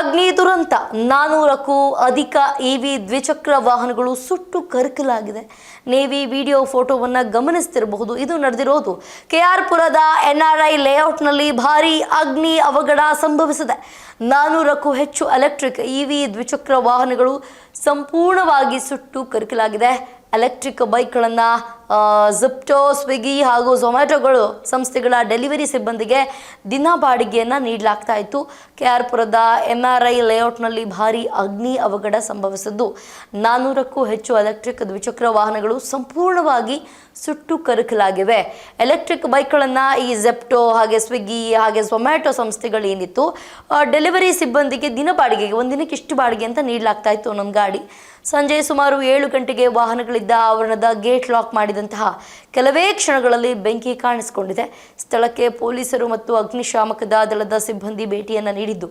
ಅಗ್ನಿ ದುರಂತ 400ಕ್ಕೂ ಅಧಿಕ ಇವಿ ದ್ವಿಚಕ್ರ ವಾಹನಗಳು ಸುಟ್ಟು ಕರಕಲಾಗಿದೆ. ನೀವು ಈ ವಿಡಿಯೋ ಫೋಟೋವನ್ನು ಗಮನಿಸ್ತಿರಬಹುದು. ಇದು ನಡೆದಿರೋದು ಕೆಆರ್ ಪುರದ ಎನ್ಆರ್ಐ ಲೇಔಟ್ನಲ್ಲಿ ಭಾರೀ ಅಗ್ನಿ ಅವಘಡ ಸಂಭವಿಸಿದೆ. 400ಕ್ಕೂ ಹೆಚ್ಚು ಎಲೆಕ್ಟ್ರಿಕ್ ಇವಿ ದ್ವಿಚಕ್ರ ವಾಹನಗಳು ಸಂಪೂರ್ಣವಾಗಿ ಸುಟ್ಟು ಕರಕಲಾಗಿದೆ. ಎಲೆಕ್ಟ್ರಿಕ್ ಬೈಕ್ಗಳನ್ನು ಜಿಪ್ಟೋ, ಸ್ವಿಗ್ಗಿ ಹಾಗೂ ಝೊಮ್ಯಾಟೊಗಳು ಸಂಸ್ಥೆಗಳ ಡೆಲಿವರಿ ಸಿಬ್ಬಂದಿಗೆ ದಿನ ಬಾಡಿಗೆಯನ್ನು ನೀಡಲಾಗ್ತಾ ಇತ್ತು. ಕೆಆರ್ ಪುರದ ಎನ್ಆರ್ಐ ಲೇಔಟ್ನಲ್ಲಿ ಭಾರೀ ಅಗ್ನಿ ಅವಘಡ ಸಂಭವಿಸಿದ್ದು 400ಕ್ಕೂ ಹೆಚ್ಚು ಎಲೆಕ್ಟ್ರಿಕ್ ದ್ವಿಚಕ್ರ ವಾಹನಗಳು ಸಂಪೂರ್ಣವಾಗಿ ಸುಟ್ಟು ಕರಕಲಾಗಿವೆ. ಎಲೆಕ್ಟ್ರಿಕ್ ಬೈಕ್ಗಳನ್ನು ಈ ಜಿಪ್ಟೋ ಹಾಗೆ ಸ್ವಿಗ್ಗಿ ಹಾಗೆ ಝೊಮ್ಯಾಟೊ ಸಂಸ್ಥೆಗಳು ಏನಿತ್ತು ಡೆಲಿವರಿ ಸಿಬ್ಬಂದಿಗೆ ದಿನ ಬಾಡಿಗೆಗೆ ಒಂದಿನಕ್ಕೆ ಇಷ್ಟು ಬಾಡಿಗೆ ಅಂತ ನೀಡಲಾಗ್ತಾ ಇತ್ತು. ಒಂದೊಂದು ಗಾಡಿ ಸಂಜೆ ಸುಮಾರು 7 ಗಂಟೆಗೆ ವಾಹನಗಳಿದ್ದ ಆವರಣದ ಗೇಟ್ ಲಾಕ್ ಮಾಡಿದಂತಹ ಕೆಲವೇ ಕ್ಷಣಗಳಲ್ಲಿ ಬೆಂಕಿ ಕಾಣಿಸಿಕೊಂಡಿದೆ. ಸ್ಥಳಕ್ಕೆ ಪೊಲೀಸರು ಮತ್ತು ಅಗ್ನಿಶಾಮಕ ದಳದ ಸಿಬ್ಬಂದಿ ಭೇಟಿಯನ್ನು ನೀಡಿದ್ದು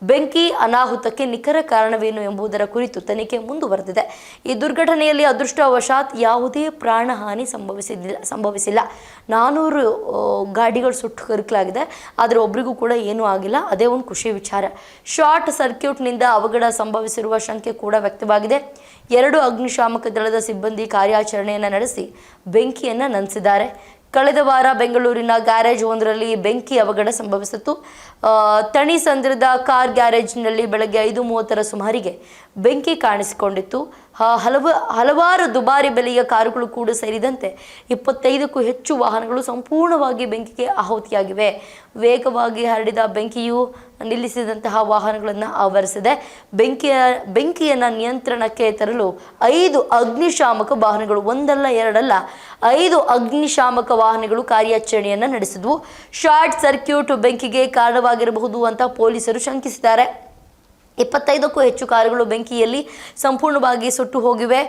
ಬೆಂಕಿ ಅನಾಹುತಕ್ಕೆ ನಿಖರ ಕಾರಣವೇನು ಎಂಬುದರ ಕುರಿತು ತನಿಖೆ ಮುಂದುವರೆದಿದೆ. ಈ ದುರ್ಘಟನೆಯಲ್ಲಿ ಅದೃಷ್ಟವಶಾತ್ ಯಾವುದೇ ಪ್ರಾಣಹಾನಿ ಸಂಭವಿಸಿಲ್ಲ. 400 ಗಾಡಿಗಳು ಸುಟ್ಟು ಕರಕಲಾಗಿದೆ, ಆದರೆ ಒಬ್ಬರಿಗೂ ಕೂಡ ಏನೂ ಆಗಿಲ್ಲ. ಅದೇ ಒಂದು ಖುಷಿ ವಿಚಾರ. ಶಾರ್ಟ್ ಸರ್ಕ್ಯೂಟ್ನಿಂದ ಅವಘಡ ಸಂಭವಿಸಿರುವ ಶಂಕೆ ಕೂಡ ವ್ಯಕ್ತವಾಗಿದೆ. 2 ಅಗ್ನಿಶಾಮಕ ದಳದ ಸಿಬ್ಬಂದಿ ಕಾರ್ಯಾಚರಣೆಯನ್ನು ನಡೆಸಿ ಬೆಂಕಿಯನ್ನು ನಂದಿಸಿದ್ದಾರೆ. ಕಳೆದ ವಾರ ಬೆಂಗಳೂರಿನ ಗ್ಯಾರೇಜ್ ಒಂದರಲ್ಲಿ ಬೆಂಕಿ ಅವಘಡ ಸಂಭವಿಸಿತ್ತು. ತಣಿಸಂದ್ರದ ಕಾರ್ ಗ್ಯಾರೇಜ್ನಲ್ಲಿ ಬೆಳಗ್ಗೆ 5:30ರ ಸುಮಾರಿಗೆ ಬೆಂಕಿ ಕಾಣಿಸಿಕೊಂಡಿತ್ತು. ಹಲವಾರು ದುಬಾರಿ ಬೆಲೆಯ ಕಾರುಗಳು ಕೂಡ ಸೇರಿದಂತೆ 25ಕ್ಕೂ ಹೆಚ್ಚು ವಾಹನಗಳು ಸಂಪೂರ್ಣವಾಗಿ ಬೆಂಕಿಗೆ ಆಹುತಿಯಾಗಿವೆ. ವೇಗವಾಗಿ ಹರಡಿದ ಬೆಂಕಿಯು ನಿಲ್ಲಿಸಿದಂತಹ ವಾಹನಗಳನ್ನು ಆವರಿಸಿದೆ. ಬೆಂಕಿಯನ್ನು ನಿಯಂತ್ರಣಕ್ಕೆ ತರಲು 5 ಅಗ್ನಿಶಾಮಕ ವಾಹನಗಳು, ಒಂದಲ್ಲ ಎರಡಲ್ಲ 5 ಅಗ್ನಿಶಾಮಕ ವಾಹನಗಳು ಕಾರ್ಯಾಚರಣೆಯನ್ನು ನಡೆಸಿದ್ವು. ಶಾರ್ಟ್ ಸರ್ಕ್ಯೂಟ್ ಬೆಂಕಿಗೆ ಕಾರಣವಾಗಿರಬಹುದು ಅಂತ ಪೊಲೀಸರು ಶಂಕಿಸಿದ್ದಾರೆ. 25ಕ್ಕೂ ಹೆಚ್ಚು ಕಾರುಗಳು ಬೆಂಕಿಯಲ್ಲಿ ಸಂಪೂರ್ಣವಾಗಿ ಸುಟ್ಟು ಹೋಗಿವೆ.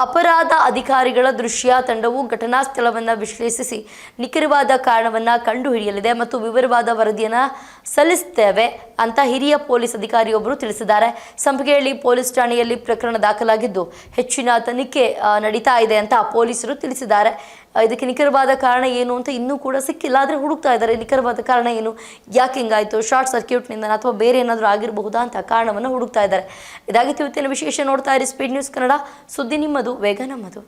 ಅಪರಾಧ ಅಧಿಕಾರಿಗಳ ದೃಶ್ಯ ತಂಡವು ಘಟನಾ ಸ್ಥಳವನ್ನು ವಿಶ್ಲೇಷಿಸಿ ನಿಖರವಾದ ಕಾರಣವನ್ನು ಕಂಡುಹಿಡಿಯಲಿದೆ ಮತ್ತು ವಿವರವಾದ ವರದಿಯನ್ನು ಸಲ್ಲಿಸುತ್ತೇವೆ ಅಂತ ಹಿರಿಯ ಪೊಲೀಸ್ ಅಧಿಕಾರಿಯೊಬ್ಬರು ತಿಳಿಸಿದ್ದಾರೆ. ಸಂಪಿಗೆಹಳ್ಳಿ ಪೊಲೀಸ್ ಠಾಣೆಯಲ್ಲಿ ಪ್ರಕರಣ ದಾಖಲಾಗಿದ್ದು ಹೆಚ್ಚಿನ ತನಿಖೆ ನಡೀತಾ ಇದೆ ಅಂತ ಪೊಲೀಸರು ತಿಳಿಸಿದ್ದಾರೆ. ಇದಕ್ಕೆ ನಿಖರವಾದ ಕಾರಣ ಏನು ಅಂತ ಇನ್ನೂ ಕೂಡ ಸಿಕ್ಕಿಲ್ಲ, ಆದರೆ ಹುಡುಕ್ತಾ ಇದ್ದಾರೆ. ನಿಖರವಾದ ಕಾರಣ ಏನು, ಯಾಕೆ ಹಿಂಗಾಯಿತು, ಶಾರ್ಟ್ ಸರ್ಕ್ಯೂಟ್ನಿಂದ ಅಥವಾ ಬೇರೆ ಏನಾದರೂ ಆಗಿರಬಹುದಾ ಅಂತ ಕಾರಣವನ್ನು ಹುಡುಕ್ತಾ ಇದ್ದಾರೆ. ಇದಾಗಿತ್ತು ಇವತ್ತಿನ ವಿಶೇಷ. ನೋಡ್ತಾ ಇರಿ ಸ್ಪೀಡ್ ನ್ಯೂಸ್ ಕನ್ನಡ. ಸುದ್ದಿ ನಿಮ್ಮದು, ವೇಗ ನಮ್ಮದು.